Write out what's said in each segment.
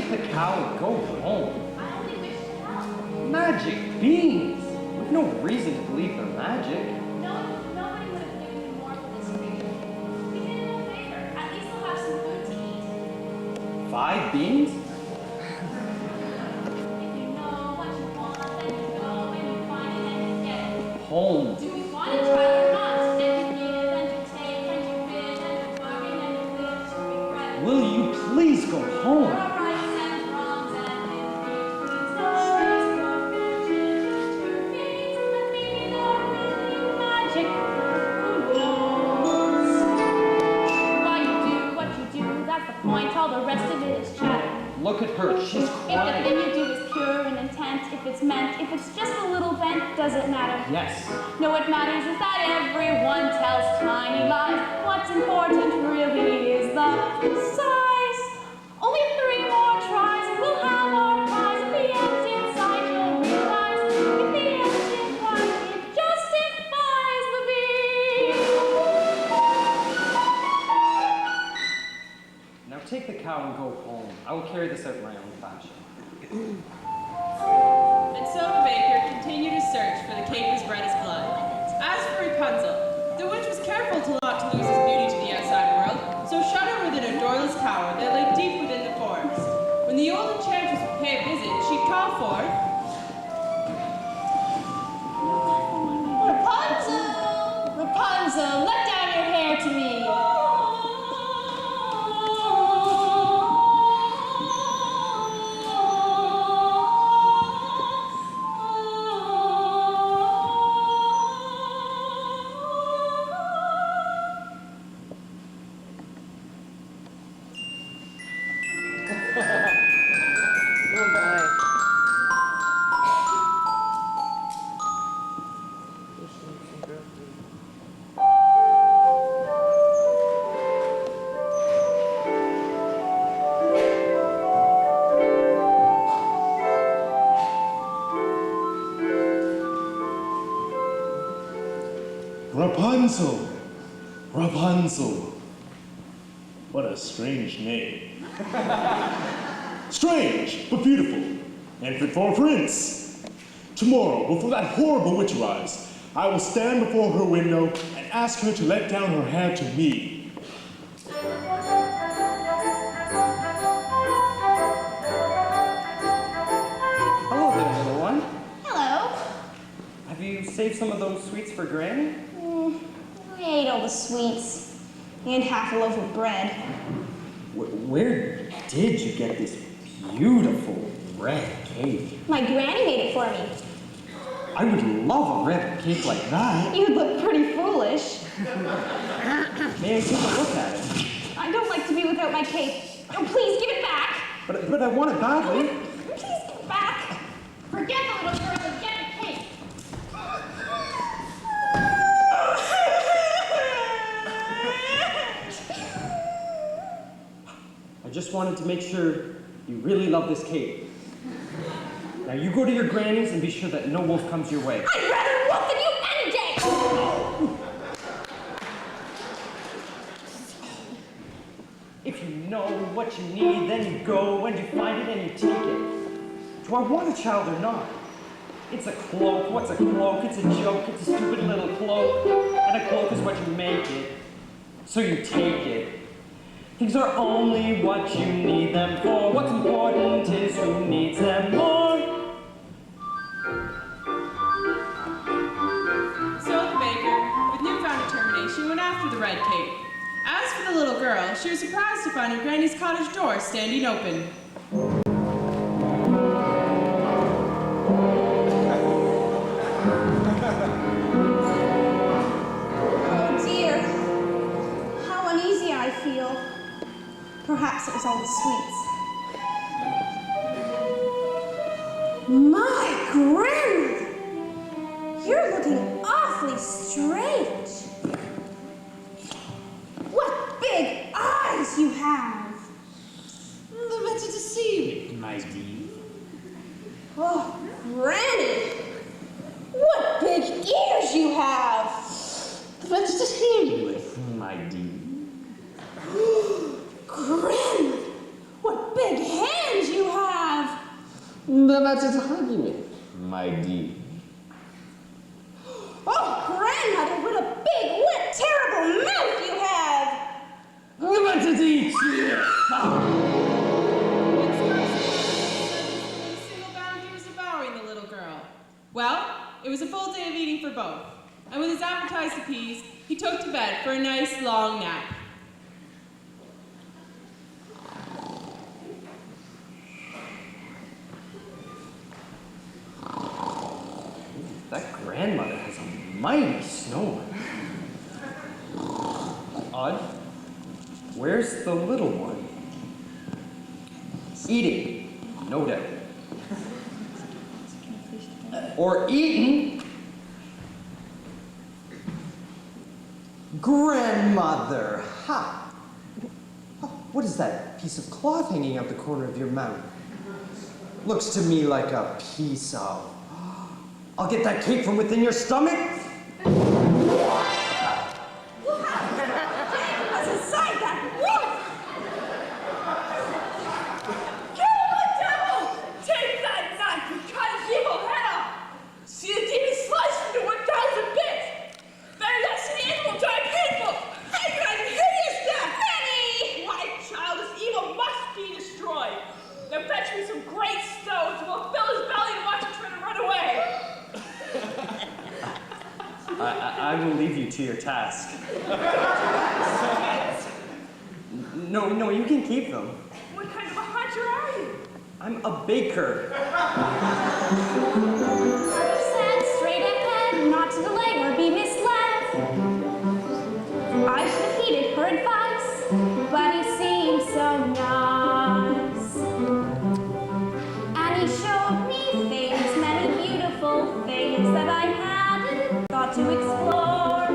Take the cow and go home. I only wish to help. Magic beans! We've no reason to believe they're magic. Nobody would have given you more for this treat. We did him a favor. At least they'll have some food to eat. 5 beans? If you know what you want, then you go, and you find it, and you get it. Home. Do you want a child or not? And you give, and you take, and you bid, and you bargain, and you live to regret. Will you please go home? There are rights and wrongs and in-betweens, no race for fortune, just your feet, but maybe they're really magic. Who knows? Why you do what you do, that's the point. All the rest of it is chatter. Look at her, she's If the crying. thing you do is pure in intent, if it's meant, if it's just a little vent, does it matter? Yes. No, what matters is that everyone tells tiny lies. What's important really is the size. Only 3 more tries and we'll have our prize. At the end inside you'll realize if the end implies it justifies the beat. Now take the cow and go home. I will carry this out in my own fashion. And so the baker continued his search for the cake as red as blood. As for Rapunzel, the witch was careful not to lose his beauty to the outside world, so shut her within a doorless tower that lay deep within the forest. When the old enchantress would pay a visit, she'd call forth, Rapunzel! Rapunzel, let down your hair to me. Rapunzel! Rapunzel! What a strange name. Strange, but beautiful, and fit for a prince. Tomorrow, before that horrible witch arrives, I will stand before her window and ask her to let down her hair to me. Hello there, little one. Hello. Have you saved some of those sweets for Granny? I ate all the sweets and half a loaf of bread. Where did you get this beautiful red cake? My granny made it for me. I would love a red cake like that. You'd look pretty foolish. May I take a look at it? I don't like to be without my cake. Oh, please give it back. But I want it badly. Please give it back. Forget the little girl and get the cake. I just wanted to make sure you really love this cake. Now you go to your granny's and be sure that no wolf comes your way. I'd rather wolf than you any day. If you know what you need, then you go and you find it and you take it. Do I want a child or not? It's a cloak. What's a cloak? It's a joke. It's a stupid little cloak. And a cloak is what you make it. So you take it. Things are only what you need them for. What's important is who needs them more. so the baker, with newfound determination, went after the red cake. As for the little girl, she was surprised to find her granny's cottage door standing open. Oh dear, how uneasy I feel. Perhaps it was all the sweets. My grandmother! You're looking awfully strange. What big eyes you have! The better to see you, my dear. Oh, Granny! What big ears you have! The better to hear you with, my dear. Granny! What big hands you That's a argument, my dear. Oh, grandmother, what a big, wet, terrible mouth you have! That's a deep. Single bounty was devouring the little girl. Well, it was a full day of eating for both, and with his appetized appeased, he took to bed for a nice long nap. That grandmother has a mighty snore. Odd. Where's the little one? Eating, no doubt. Or eaten. Grandmother, ha! Oh, what is that piece of cloth hanging out the corner of your mouth? Looks to me like a piece of... I'll get that cake from within your stomach. What's inside that wolf? Kill the devil! Take that knife and cut his evil head off! See the demon sliced into 1,000 bits! Better that see the animal die painful! Make it a hideous death! Benny! Why, child, this evil must be destroyed! Now fetch me some great stones and we'll fill his belly and watch him try to run away! I will leave you to your task. No, you can keep them. What kind of a hunter are you? I'm a baker. Said straight ahead, not to delay or be misled. I should have heeded her advice, but he seemed so nice. And he showed me things, many beautiful things that I hadn't thought to explore.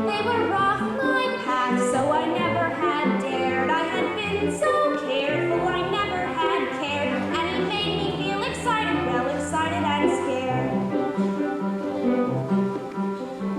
They were off my path, so I never had dared. I had been so careful, I never had cared. And he made me feel excited, well excited and scared.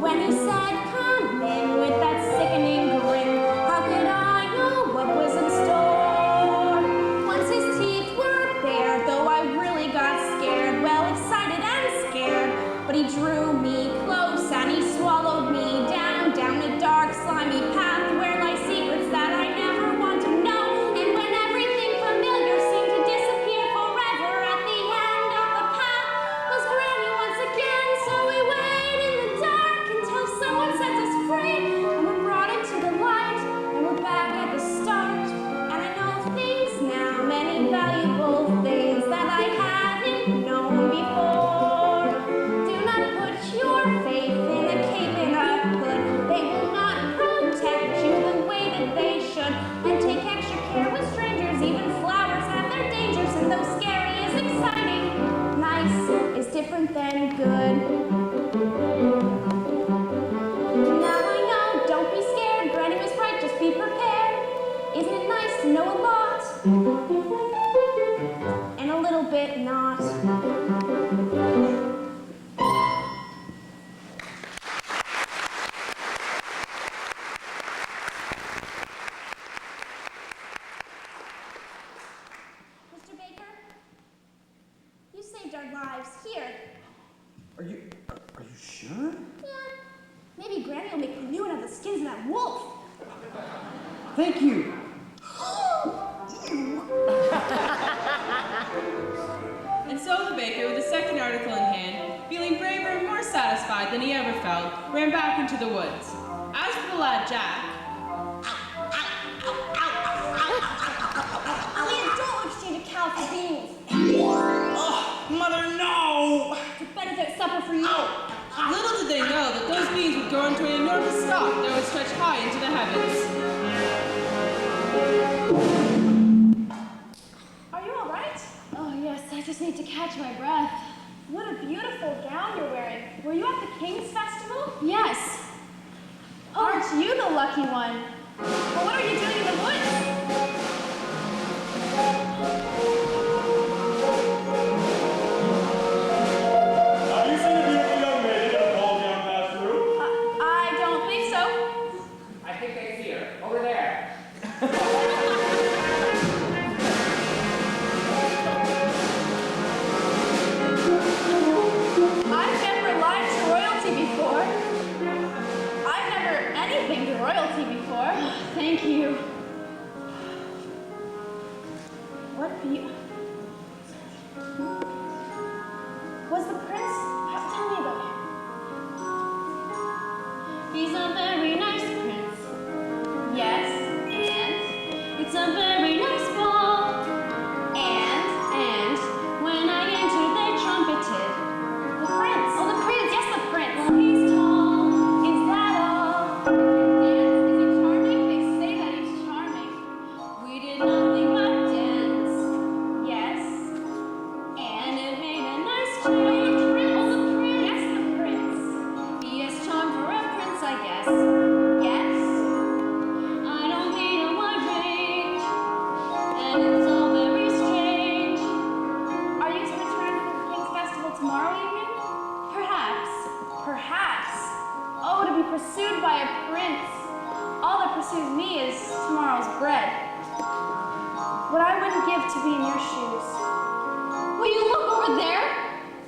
When he said, come in with that sickening grin, how could I know what was in store? Once his teeth were bare, though I really got scared, well excited and scared. But he drew me close and he swallowed me down a dark, slimy path where lie secrets that I never want to know. And when everything familiar seemed to disappear forever, at the end of the path was Granny once again. So we wait in the dark until someone sets us free, and we're brought into the light, and we're back at the start. And I know things now, many valuable things that I hadn't known before. Do not put your faith in a cape and a hood. They will not protect you the way that they should. And take extra care with strangers. Even flowers have their dangers. And though scary is exciting, nice is different than good. Now I know, don't be scared. Granny was right, just be prepared. Isn't it nice to know a lot? And a little bit not. Mr. Baker, you saved our lives here. Are you sure? Yeah, maybe Granny will make new out of the skins of that wolf. Thank you. And so the baker, with the second article in hand, feeling braver and more satisfied than he ever felt, ran back into the woods. As for the lad Jack, We don't exchange a cow for beans. Oh, Mother, no! It's a benefit supper for you. little did they know that those beans would grow into an enormous stalk that would stretch high into the heavens. Are you all right? Oh, yes, I just need to catch my breath. What a beautiful gown you're wearing. Were you at the King's Festival? Yes. Aren't you the lucky one? Well, what are you doing in the woods? Have you seen a beautiful young lady in a ball gown pass through? I don't think so. I think I see her. Over there. pursued by a prince. All that pursues me is tomorrow's bread. What I wouldn't give to be in your shoes. Will you look over there?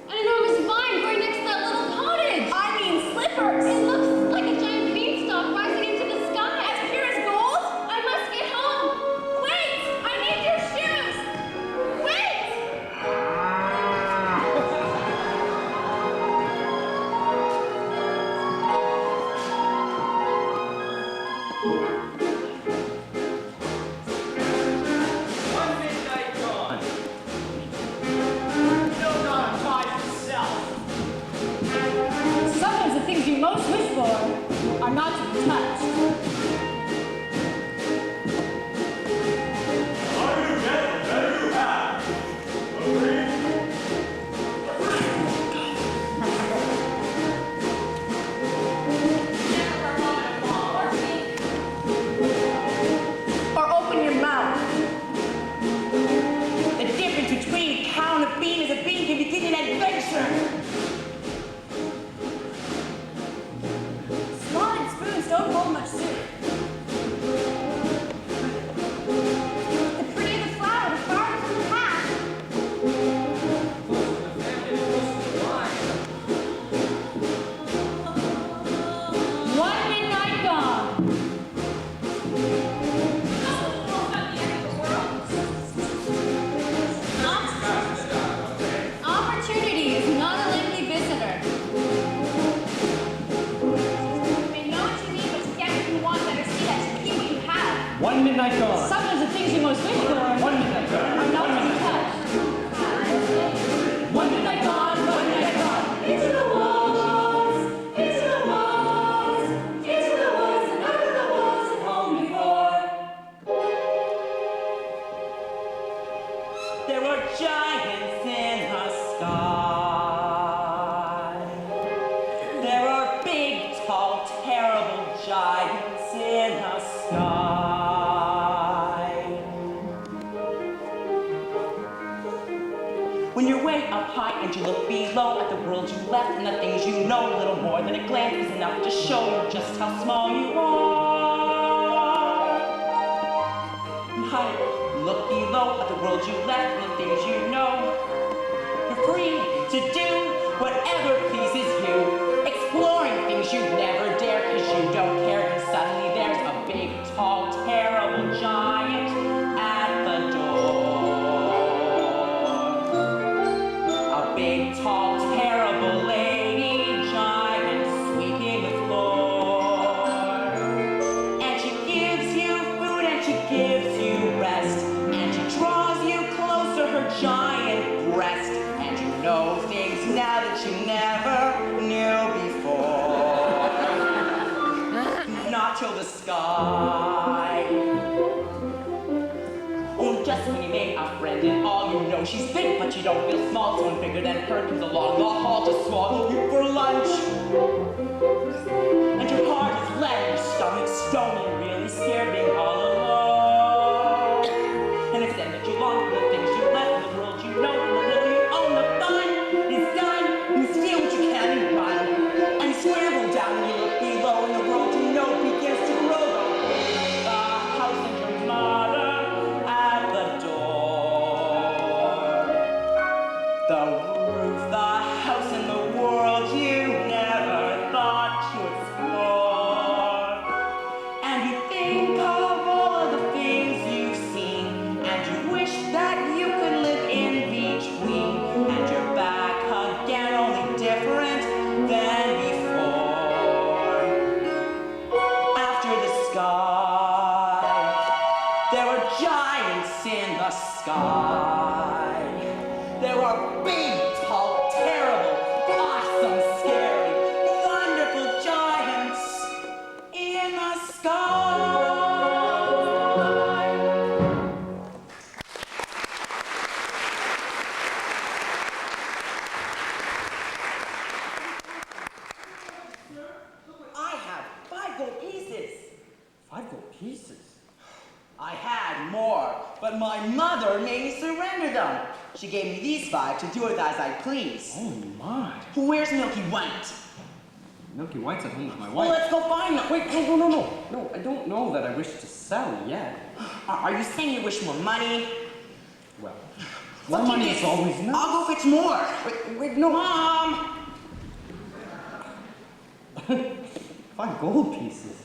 An enormous vine growing next to that little cottage. I mean slippers. It looks like a giant beanstalk rising into the sky. As pure as gold? I must get home. Wait! I need your shoes! Wait! One midnight gone. No dawn ties itself. Sometimes the things you most wish for are not to be touched. Are you get the better you have? Agree? Or open your mouth. The difference between a cow and a bean is a bean can begin an adventure. Slotted spoons don't hold much soup. The prettier the flower, the farther from the path. One midnight gone. Opportunity is not a lengthy visitor. You may know what you need, but to get what you want, better see that you keep what you have. One midnight gone. Sometimes the things you most wish for are One midnight gone. not to be touched. One midnight gone, one midnight gone. Into the woods, into the woods, into the woods, and out of the woods and home before. There were giants in the sky. There are big, tall, terrible giants in the sky. When you're way up high and you look below at the world you left and the things you know, a little more than a glance is enough to show you just how small you are. And higher, you look below at the world you left and the things you know. You're free to do whatever pleases you, exploring things you never dare because you don't care. And suddenly there's a big, tall, terrible giant at the door. A big, tall, terrible lady giant sweeping the floor. And she gives you food and she gives you rest. And she draws you closer her giant breast. And you know things now that you never knew before. Not till the sky. Oh, just when you made a friend and all you know she's big, but you don't feel small. Someone bigger than her comes along the hall to swallow you for lunch. And your heart is lead and your stomach stone. You're really scared being all alone. And it's then that you long for the things you left, the world you know, the little you own. The fun is done. You steal what you can and run. And you scramble down and you look below, and the world you know begins to grow. The house and your mother at the door. The roof, the house, and the world you never thought to explore. And you think of all the things you've seen, and you wish that you could live in between. And you're back again, only different than before. After the sky, there are giants in the sky. There are big, tall, terrible, awesome, scary, wonderful giants in the sky. I have 5 gold pieces. 5 gold pieces. I had more, but my mother made me surrender them. She gave me these 5 to do with as I please. Oh my. Where's Milky White? Milky White's at home with my Well, wife. let's go find them. Wait, no. No, I don't know that I wish to sell yet. Are you saying you wish more money? Well, What more do you money think? is always nice. I'll go fetch more. Wait, no. Mom! 5 gold pieces.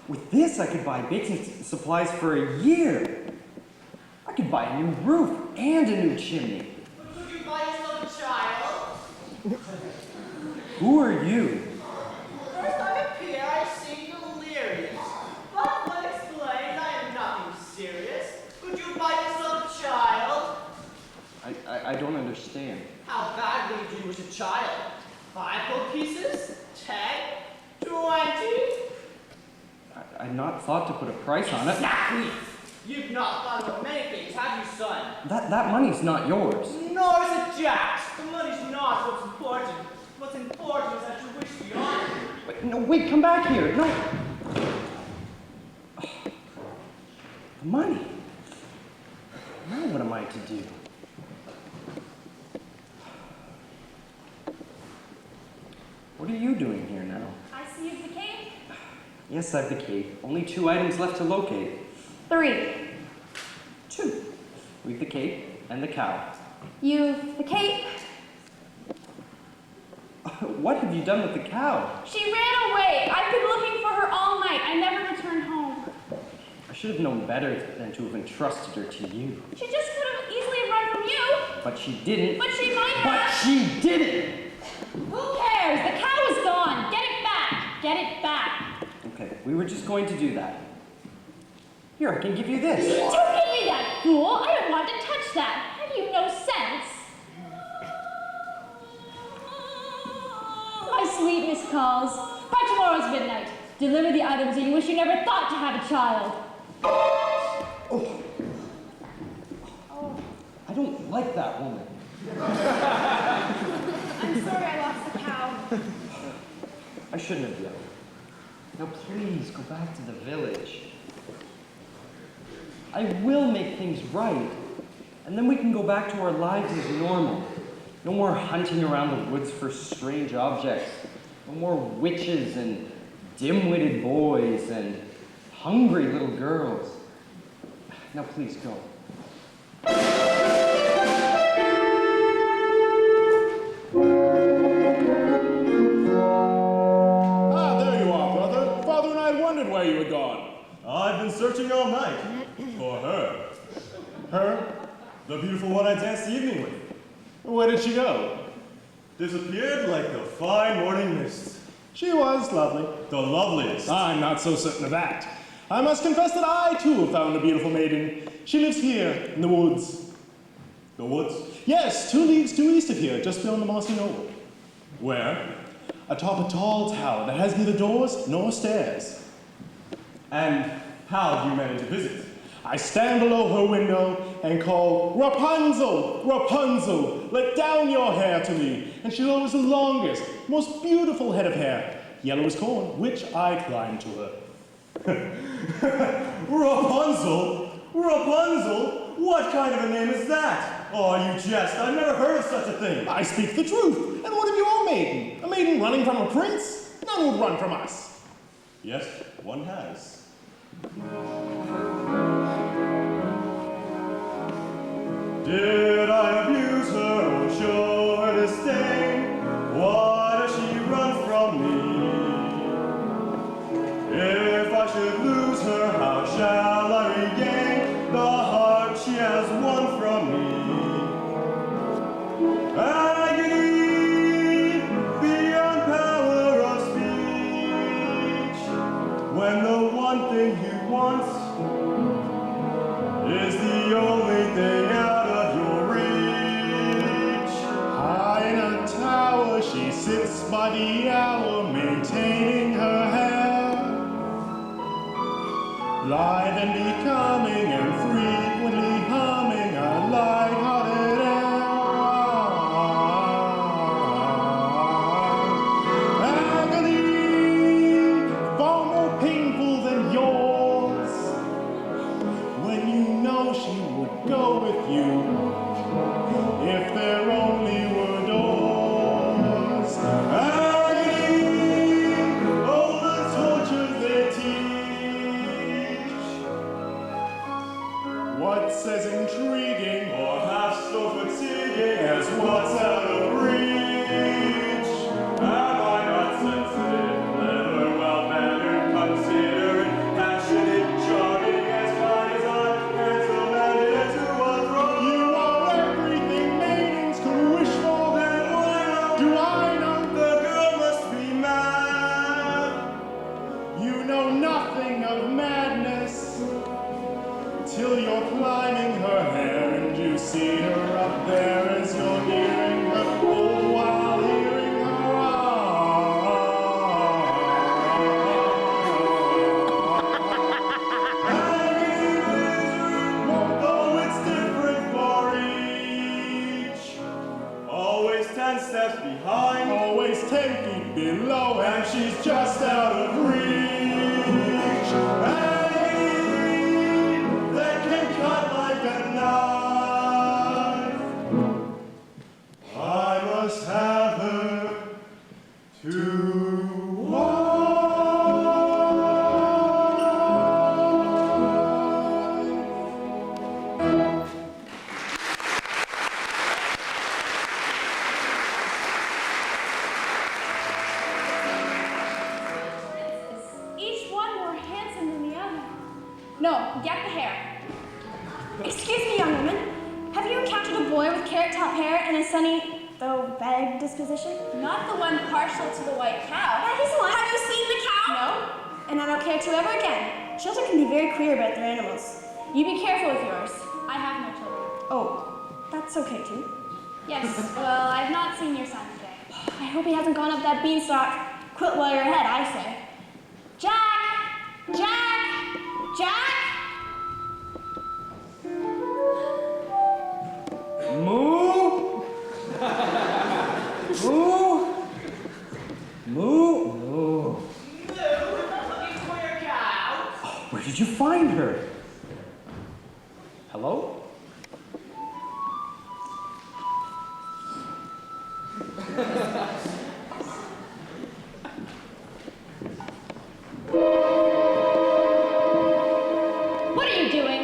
With this, I could buy baking supplies for a year. I could buy a new roof and a new chimney. Could you buy yourself a child? Who are you? First I appear, I seem delirious. But when explained, I am nothing serious. Could you buy yourself a child? I don't understand. How badly do you wish a child? 5 gold pieces? 10? 20? I've not thought to put a price on it. You've not thought of many things, have you, son? That money's not yours. Nor is it Jack's. The money's not what's important. What's important is that you wish beyond it. Wait, come back here. No. The money. Now what am I to do? What are you doing here now? I see you've decayed. Yes, I've decayed. Only 2 items left to locate. 3. 2. We've the cape and the cow. You've the cape. What have you done with the cow? She ran away. I've been looking for her all night. I never returned home. I should have known better than to have entrusted her to you. She just could have easily run from you. But she didn't. But she might But have. she didn't! Who cares? The cow is gone. Get it back. Get it back. Okay, we were just going to do that. Here, I can give you this. Don't give me that, fool. I don't want to touch that. Have you no sense? My sweet Miss Calls, by tomorrow's midnight, deliver the items or you wish you never thought to have a child. I don't like that woman. I'm sorry I lost the cow. I shouldn't have yelled. Now please, go back to the village. I will make things right. And then we can go back to our lives as normal. No more hunting around the woods for strange objects. No more witches and dim-witted boys and hungry little girls. Now please go. Ah, there you are, brother. Father and I wondered where you had gone. I've been searching all night for her. Her? The beautiful one I danced the evening with. Where did she go? Disappeared like the fine morning mist. She was lovely. The loveliest. I'm not so certain of that. I must confess that I, too, have found a beautiful maiden. She lives here, in the woods. The woods? Yes, 2 leagues due east of here, just beyond the mossy knoll. Where? Atop a tall tower that has neither doors nor stairs. And how do you manage to visit? I stand below her window and call, Rapunzel, Rapunzel, let down your hair to me. And she lowers the longest, most beautiful head of hair, yellow as corn, which I climb to her. Rapunzel? Rapunzel? What kind of a name is that? Oh, you jest. I've never heard of such a thing. I speak the truth. And what of your maiden? A maiden running from a prince? None would run from us. Yes, one has. Did I abuse her or show her disdain? Why does she run from me? If I should lose her, how shall I regain the heart she has won from me? Agony beyond power of speech, when the one thing you want is the only thing out of your reach. High in a tower, she sits by the hour, maintaining her hair. Lithe and becoming, and frequently humming a light-hearted air. Agony, far more painful than yours, when you know she would go with you if there only were doors. Agony, as what's out of reach. Am I not sensitive, clever, well-mannered, considerate, passionate, charming, as kind as I, handsome and into a throne? You are everything maidens could wish for. Then why not? Do I know? The girl must be mad. You know nothing of madness till you're climbing her hair and you see her up there as you're nearing her, all while hearing her Though it's different for each. Always 10 steps behind, always 10 feet below, and she's just out of reach. And he that can cut like a knife. I must have her to wife. Each one more handsome than the other. No, get the hair. Excuse me, young woman. Have you encountered a boy with carrot-top hair and a sunny, though vague disposition? Not the one partial to the white cow. That is the one. Have you seen the cow? No? And I don't care to ever again. Children can be very queer about their animals. You be careful with yours. I have no children. Oh, that's okay too. Yes, well, I've not seen your son today. I hope he hasn't gone up that beanstalk. Quit while you're ahead, I say. Jack! Jack! Jack! Moo! Moo! Moo! Moo! You queer cow. Where did you find her? Hello? What are you doing?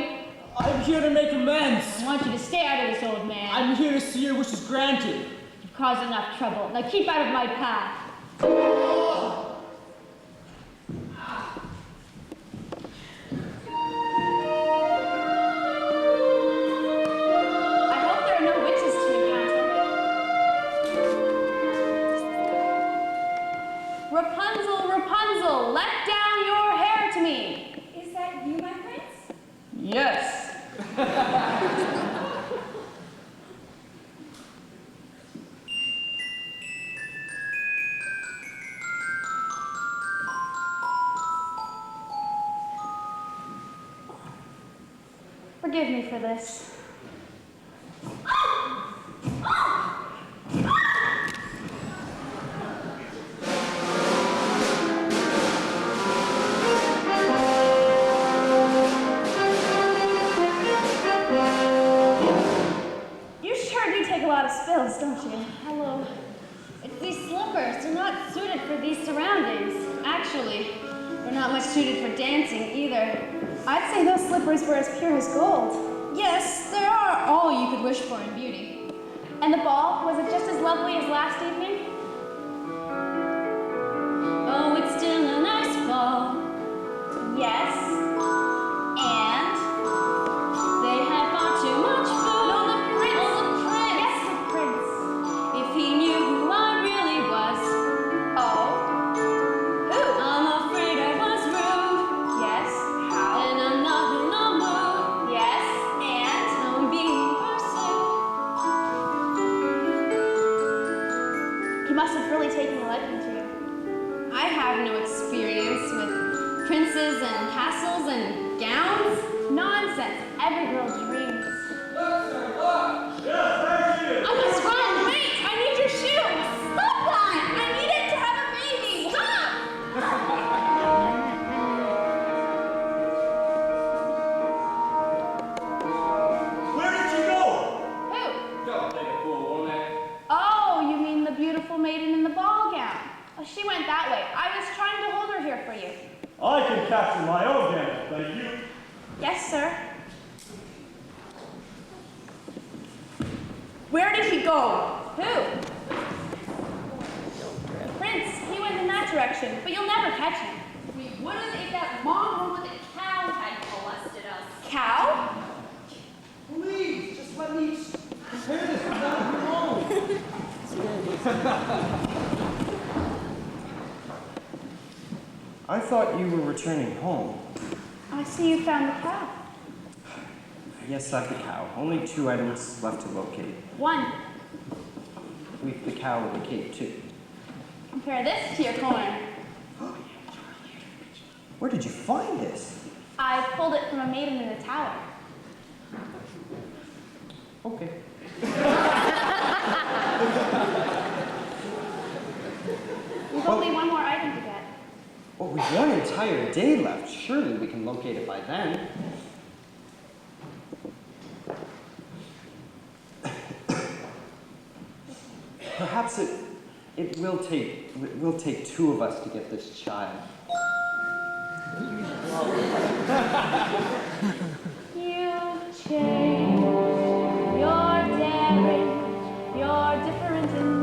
I'm here to make amends. I want you to stay out of this, old man. I'm here to see your wishes granted. You've caused enough trouble. Now keep out of my path. I hope there are no witches to encounter. Rapunzel, Rapunzel, let down your hair to me. Is that you, my prince? Yes. Forgive me for this. You sure do take a lot of spills, don't you? Hello. It's these slippers. They're not suited for these surroundings. Actually, they're not much suited for dancing either. I'd say those slippers were as pure as gold. Yes, they are all you could wish for in beauty. And the ball, was it just as lovely as last evening? Oh, it's still a nice ball. Yes. And they had far too much food. No, the prince. Oh, the prince. Yes, the prince. If he knew who I really was. Oh. Who? I'm afraid I was rude. Yes. How? And I'm not in the mood. Yes. And? I'm being pursued. He must have really taken a liking to you. I have no experience with princes and castles and gowns. Nonsense. Every girl dreams. I must run. Wait, I need your shoes. Stop that. I need it to have a baby. Stop. Where did you go? Who? Don't play a fool, woman. Oh, you mean the beautiful maiden in the ball gown? Oh, she went that way. I was trying to hold her here for you. I can capture my own damage, but you... Yes, sir. Where did he go? Who? Prince, he went in that direction, but you'll never catch him. We would have if that mongrel with a cow had molested us. Cow? Please, just let me prepare this without you alone. I thought you were returning home. I see you found the cow. Yes, I've the cow. Only 2 items left to locate. 1. We've the cow with the cape, too. Compare this to your coin. Where did you find this? I pulled it from a maiden in the tower. Okay. We've only one more item to get. Well, we've 1 entire day left. Surely we can locate it by then. Perhaps it will take 2 of us to get this child. You change, you're daring, you're different in